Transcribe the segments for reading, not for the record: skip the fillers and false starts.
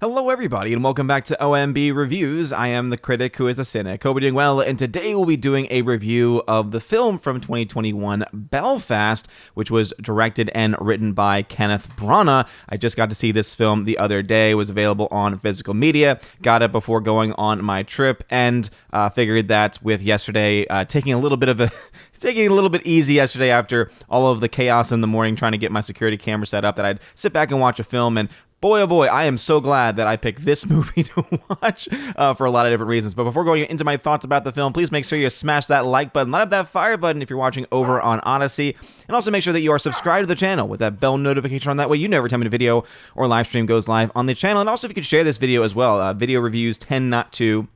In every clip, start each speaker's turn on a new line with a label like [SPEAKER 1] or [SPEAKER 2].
[SPEAKER 1] Hello everybody and welcome back to OMB Reviews. I am the critic who is a cynic. Hope you're doing well, and today we'll be doing a review of the film from 2021, Belfast, which was directed and written by Kenneth Branagh. I just got to see this film the other day. It was available on physical media. Got it before going on my trip, and figured that with yesterday taking a little bit easy yesterday after all of the chaos in the morning trying to get my security camera set up, that I'd sit back and watch a film. And boy, oh boy, I am so glad that I picked this movie to watch for a lot of different reasons. But before going into my thoughts about the film, please make sure you smash that like button, light up that fire button if you're watching over on Odyssey, and also make sure that you are subscribed to the channel with that bell notification on. That way you know every time a video or live stream goes live on the channel. And also if you could share this video as well. Video reviews tend not to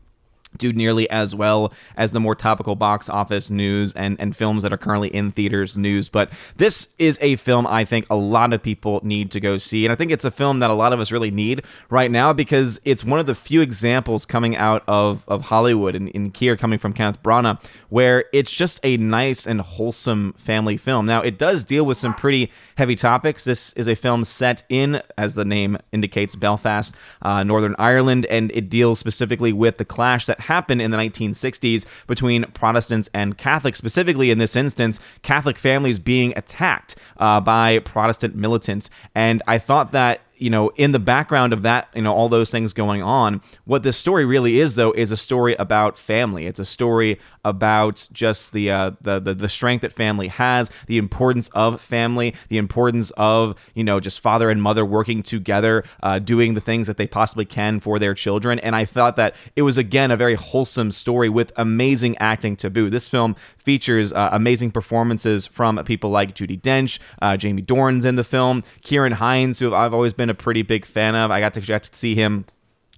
[SPEAKER 1] do nearly as well as the more topical box office news and films that are currently in theaters news. But this is a film I think a lot of people need to go see. And I think it's a film that a lot of us really need right now, because it's one of the few examples coming out of Hollywood, and here coming from Kenneth Branagh, where it's just a nice and wholesome family film. Now, it does deal with some pretty heavy topics. This is a film set in, as the name indicates, Belfast, Northern Ireland, and it deals specifically with the clash that happened in the 1960s between Protestants and Catholics, specifically in this instance, Catholic families being attacked by Protestant militants. And I thought that, in the background of that, all those things going on, what this story really is, though, is a story about family. It's a story about just the strength that family has, the importance of family, the importance of, just father and mother working together, doing the things that they possibly can for their children. And I thought that it was, again, a very wholesome story with amazing acting to boot. This film features amazing performances from people like Judi Dench, Jamie Dornan's in the film, Ciarán Hinds, who I've always been a pretty big fan of. I got to see him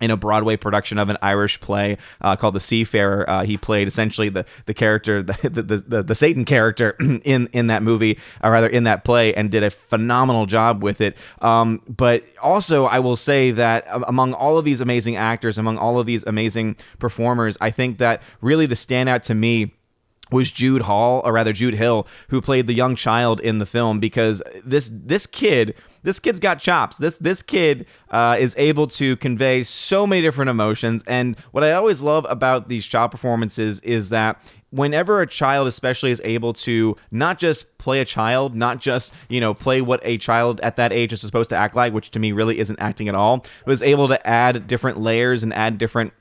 [SPEAKER 1] in a Broadway production of an Irish play called The Seafarer. He played essentially the character, the Satan character in that movie, or rather in that play, and did a phenomenal job with it. But also, I will say that among all of these amazing actors, among all of these amazing performers, I think that really the standout to me was Jude Hill, who played the young child in the film, because this kid's got chops. This kid is able to convey so many different emotions. And what I always love about these child performances is that whenever a child especially is able to not just play a child, not just, play what a child at that age is supposed to act like, which to me really isn't acting at all, was able to add different layers and add different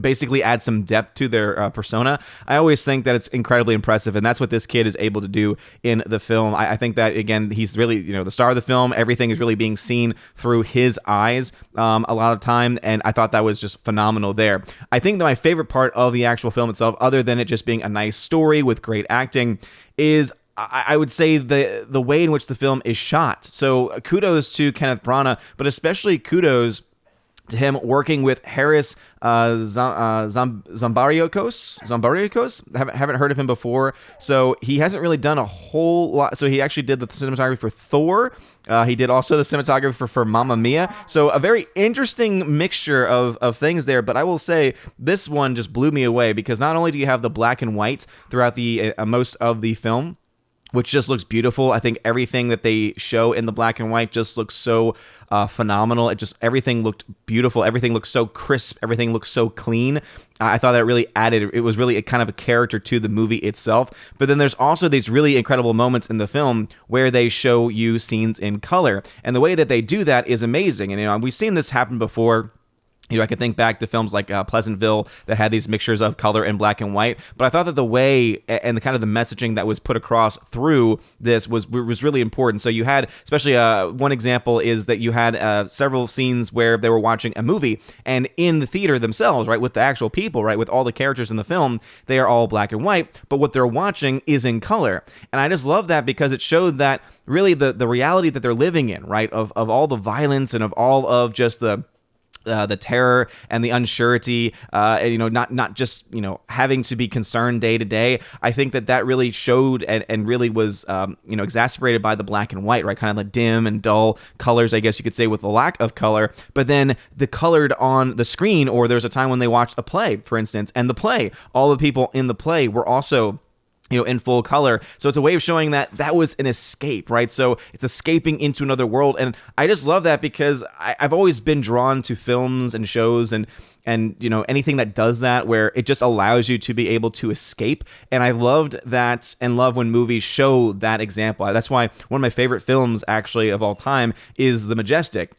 [SPEAKER 1] basically add some depth to their persona. I always think that it's incredibly impressive, and that's what this kid is able to do in the film. I think that, again, he's really, the star of the film. Everything is really being seen through his eyes a lot of time, and I thought that was just phenomenal there. I think that my favorite part of the actual film itself, other than it just being a nice story with great acting, is I would say the way in which the film is shot. So kudos to Kenneth Branagh, but especially kudos to him working with Harris Zambariakos. Haven't heard of him before. So he hasn't really done a whole lot. So he actually did the cinematography for Thor. He did also the cinematography for Mamma Mia. So a very interesting mixture of things there. But I will say this one just blew me away, because not only do you have the black and white throughout the most of the film, which just looks beautiful. I think everything that they show in the black and white just looks so phenomenal. Everything looked beautiful. Everything looked so crisp. Everything looked so clean. I thought that really added, it was really a kind of a character to the movie itself. But then there's also these really incredible moments in the film where they show you scenes in color. And the way that they do that is amazing. And, we've seen this happen before. I could think back to films like Pleasantville that had these mixtures of color and black and white. But I thought that the way and the kind of the messaging that was put across through this was really important. So you had, especially one example is that you had several scenes where they were watching a movie, and in the theater themselves, right, with the actual people, right, with all the characters in the film, they are all black and white, but what they're watching is in color. And I just love that, because it showed that really the reality that they're living in, right, of all the violence and of all of just the terror and the unsurety, and, not just, having to be concerned day to day. I think that really showed and really was, exacerbated by the black and white, right? Kind of the dim and dull colors, I guess you could say, with the lack of color. But then the colored on the screen, or there's a time when they watched a play, for instance, and the play, all the people in the play were also in full color. So it's a way of showing that that was an escape, right? So it's escaping into another world. And I just love that because I've always been drawn to films and shows and anything that does that, where it just allows you to be able to escape. And I loved that and love when movies show that example. That's why one of my favorite films actually of all time is The Majestic,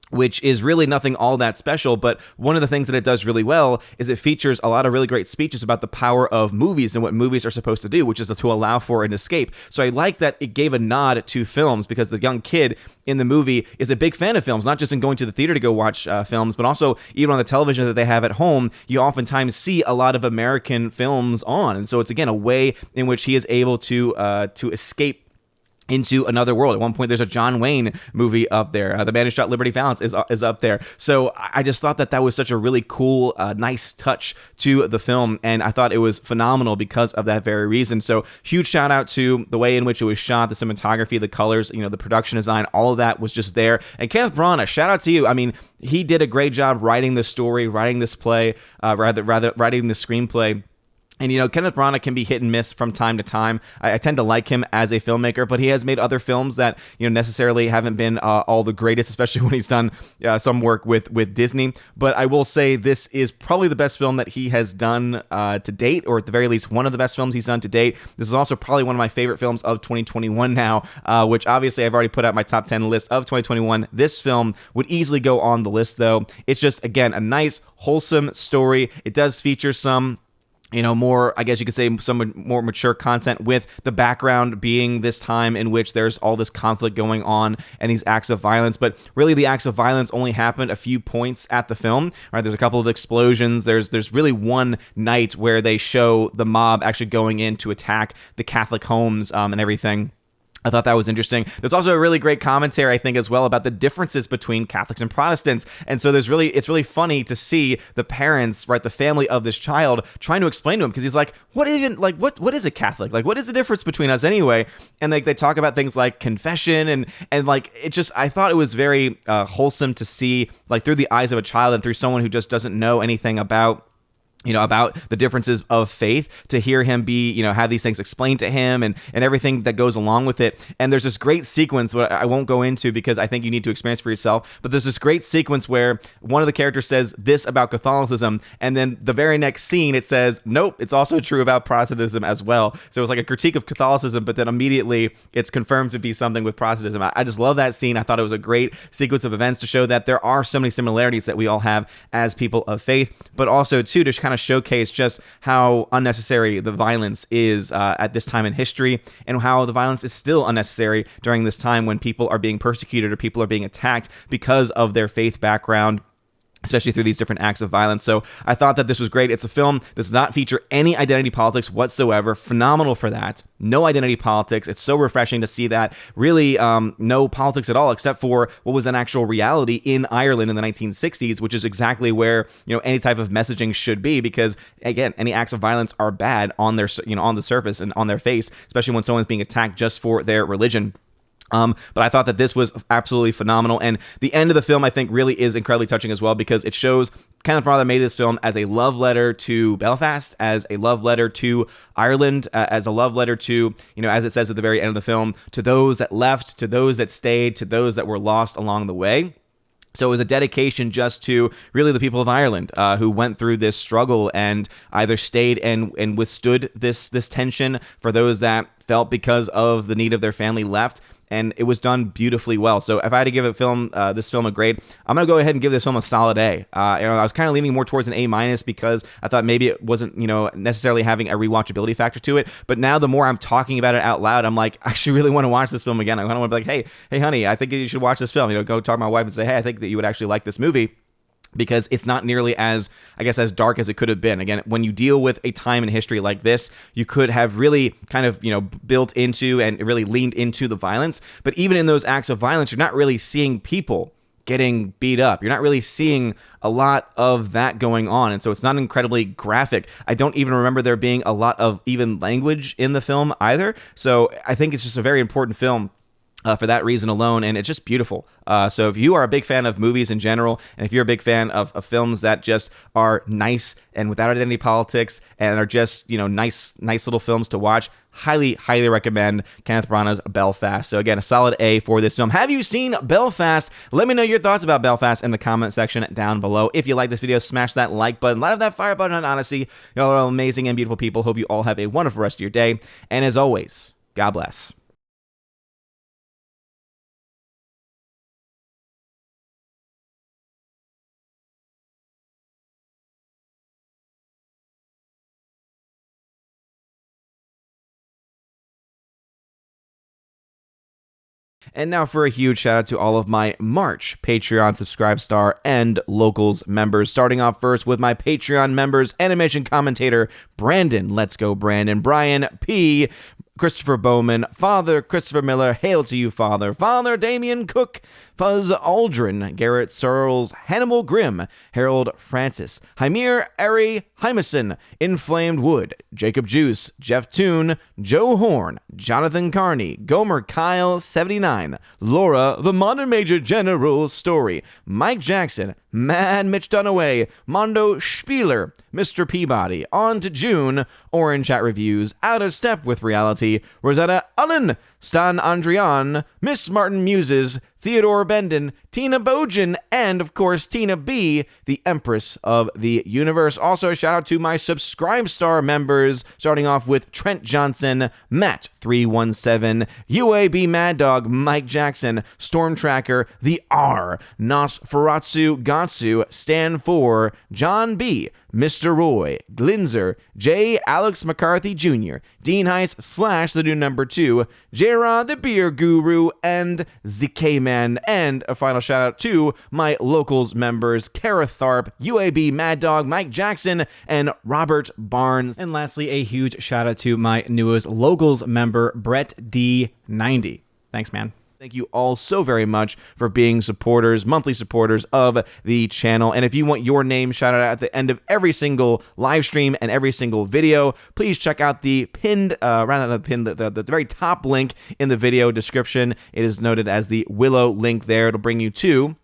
[SPEAKER 1] which is really nothing all that special, but one of the things that it does really well is it features a lot of really great speeches about the power of movies and what movies are supposed to do, which is to allow for an escape. So I like that it gave a nod to films, because the young kid in the movie is a big fan of films, not just in going to the theater to go watch films, but also even on the television that they have at home. You oftentimes see a lot of American films on, and so it's again a way in which he is able to escape into another world. At one point, there's a John Wayne movie up there. The Man Who Shot Liberty Valance is up there. So I just thought that was such a really cool, nice touch to the film, and I thought it was phenomenal because of that very reason. So huge shout out to the way in which it was shot, the cinematography, the colors, the production design, all of that was just there. And Kenneth Branagh, shout out to you. I mean, he did a great job writing this story, writing this play, rather writing the screenplay. And, Kenneth Branagh can be hit and miss from time to time. I tend to like him as a filmmaker, but he has made other films that, necessarily haven't been all the greatest, especially when he's done some work with Disney. But I will say this is probably the best film that he has done to date, or at the very least, one of the best films he's done to date. This is also probably one of my favorite films of 2021 now, which obviously I've already put out my top 10 list of 2021. This film would easily go on the list, though. It's just, again, a nice, wholesome story. It does feature some more, I guess you could say, some more mature content, with the background being this time in which there's all this conflict going on and these acts of violence. But really, the acts of violence only happened a few points at the film. Right? There's a couple of explosions. There's really one night where they show the mob actually going in to attack the Catholic homes and everything. I thought that was interesting. There's also a really great commentary, I think, as well, about the differences between Catholics and Protestants. And so it's really funny to see the parents, right, the family of this child, trying to explain to him, because he's like, what is a Catholic? Like, what is the difference between us anyway? And they talk about things like confession and like, it just, I thought it was very wholesome to see, like, through the eyes of a child and through someone who just doesn't know anything about the differences of faith, to hear him have these things explained to him and everything that goes along with it. And there's this great sequence, what I won't go into because I think you need to experience for yourself, but there's this great sequence where one of the characters says this about Catholicism, and then the very next scene it says, nope, it's also true about Protestantism as well. So it's like a critique of Catholicism, but then immediately it's confirmed to be something with Protestantism. I just love that scene. I thought it was a great sequence of events to show that there are so many similarities that we all have as people of faith, but also too to kind of showcase just how unnecessary the violence is at this time in history, and how the violence is still unnecessary during this time when people are being persecuted or people are being attacked because of their faith background, especially through these different acts of violence. So I thought that this was great. It's a film that does not feature any identity politics whatsoever. Phenomenal for that. No identity politics. It's so refreshing to see that. Really, no politics at all, except for what was an actual reality in Ireland in the 1960s, which is exactly where, any type of messaging should be, because again, any acts of violence are bad on their, on the surface and on their face, especially when someone's being attacked just for their religion. But I thought that this was absolutely phenomenal. And the end of the film, I think, really is incredibly touching as well, because it shows Kenneth Branagh made this film as a love letter to Belfast, as a love letter to Ireland, as a love letter to, as it says at the very end of the film, to those that left, to those that stayed, to those that were lost along the way. So it was a dedication just to really the people of Ireland who went through this struggle and either stayed and withstood this tension, for those that felt because of the need of their family left. And it was done beautifully well. So if I had to give this film a grade, I'm going to go ahead and give this film a solid A. I was kind of leaning more towards an A- because I thought maybe it wasn't, necessarily having a rewatchability factor to it. But now the more I'm talking about it out loud, I'm like, I actually really want to watch this film again. I want to be like, hey, honey, I think you should watch this film. Go talk to my wife and say, hey, I think that you would actually like this movie, because it's not nearly as dark as it could have been. Again, when you deal with a time in history like this, you could have really kind of, built into and really leaned into the violence. But even in those acts of violence, you're not really seeing people getting beat up. You're not really seeing a lot of that going on. And so it's not incredibly graphic. I don't even remember there being a lot of even language in the film either. So I think it's just a very important film for that reason alone, and it's just beautiful. So if you are a big fan of movies in general, and if you're a big fan of films that just are nice and without any politics and are just, nice little films to watch, highly recommend Kenneth Branagh's Belfast. So again, a solid A for this film. Have you seen Belfast? Let me know your thoughts about Belfast in the comment section down below. If you like this video, smash that like button, light up that fire button on Odyssey. Y'all are amazing and beautiful people. Hope you all have a wonderful rest of your day, and as always, God bless. And now for a huge shout out to all of my March Patreon Subscribe Star and Locals members. Starting off first with my Patreon members, animation commentator Brandon, let's go Brandon, Brian P., Christopher Bowman, Father Christopher Miller, hail to you, Father, Father Damian Cook, Fuzz Aldrin, Garrett Searles, Hannibal Grimm, Harold Francis, Hymir Ari Hymason, Inflamed Wood, Jacob Juice, Jeff Toon, Joe Horn, Jonathan Carney, Gomer Kyle 79, Laura, the Modern Major General Story, Mike Jackson, Mad Mitch Dunaway, Mondo Spieler, Mr. Peabody, On to June, Orange Chat Reviews, Out of Step with Reality, Rosetta Allen, Stan Andrian, Miss Martin Muses, Theodore Bendon, Tina Bojan, and of course Tina B, the Empress of the Universe. Also a shout out to my Subscribe Star members, starting off with Trent Johnson, Matt 317, UAB Mad Dog, Mike Jackson, Storm Tracker, The R, Nosferatu Gatsu, Stan 4, John B, Mr. Roy, Glinzer, J. Alex McCarthy Jr., Dean Heiss / the new number 2, J-Rod the Beer Guru, and ZK Man. And a final shout out to my Locals members, Kara Tharp, UAB Mad Dog, Mike Jackson, and Robert Barnes. And lastly, a huge shout out to my newest Locals member, Brett D90. Thanks, man. Thank you all so very much for being supporters, monthly supporters of the channel. And if you want your name shouted out at the end of every single live stream and every single video, please check out the pinned, the very top link in the video description. It is noted as the Willow link there. It'll bring you to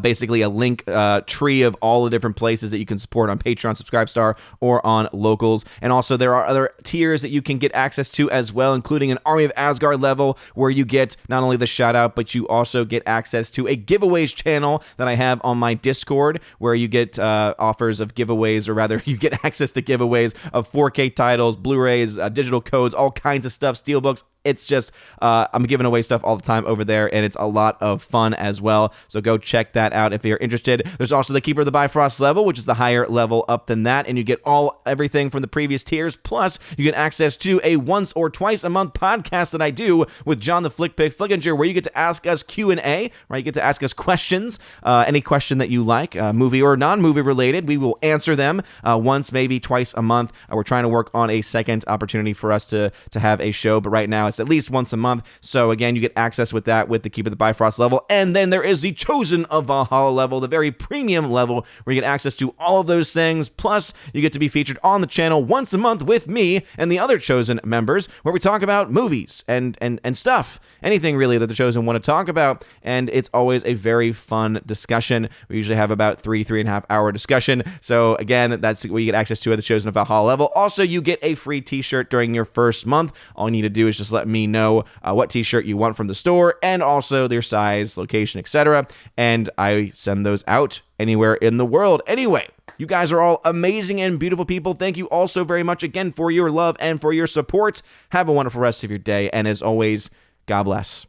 [SPEAKER 1] basically a link tree of all the different places that you can support on Patreon, Subscribe Star, or on Locals. And also there are other tiers that you can get access to as well, including an Army of Asgard level where you get not only the shout out, but you also get access to a giveaways channel that I have on my Discord, where you get offers of giveaways, or rather you get access to giveaways of 4K titles, Blu-rays, digital codes, all kinds of stuff, steelbooks. It's just, I'm giving away stuff all the time over there, and it's a lot of fun as well. So go check that out if you're interested. There's also the Keeper of the Bifrost level, which is the higher level up than that, and you get everything from the previous tiers. Plus, you get access to a once or twice a month podcast that I do with John the Flick Pick Flickinger, where you get to ask us Q&A, right? You get to ask us questions, any question that you like, movie or non-movie related. We will answer them once, maybe twice a month. We're trying to work on a second opportunity for us to have a show, but right now it's at least once a month. So again, you get access with that with the Keep of the Bifrost level. And then there is the Chosen of Valhalla level, the very premium level, where you get access to all of those things. Plus, you get to be featured on the channel once a month with me and the other Chosen members, where we talk about movies and stuff. Anything really that the Chosen want to talk about. And it's always a very fun discussion. We usually have about 3.5 hour discussion. So again, that's what you get access to at the Chosen of Valhalla level. Also, you get a free t-shirt during your first month. All you need to do is just let me know what t-shirt you want from the store, and also their size, location, etc. And I send those out anywhere in the world. Anyway, you guys are all amazing and beautiful people. Thank you all so very much again for your love and for your support. Have a wonderful rest of your day, and as always, God bless.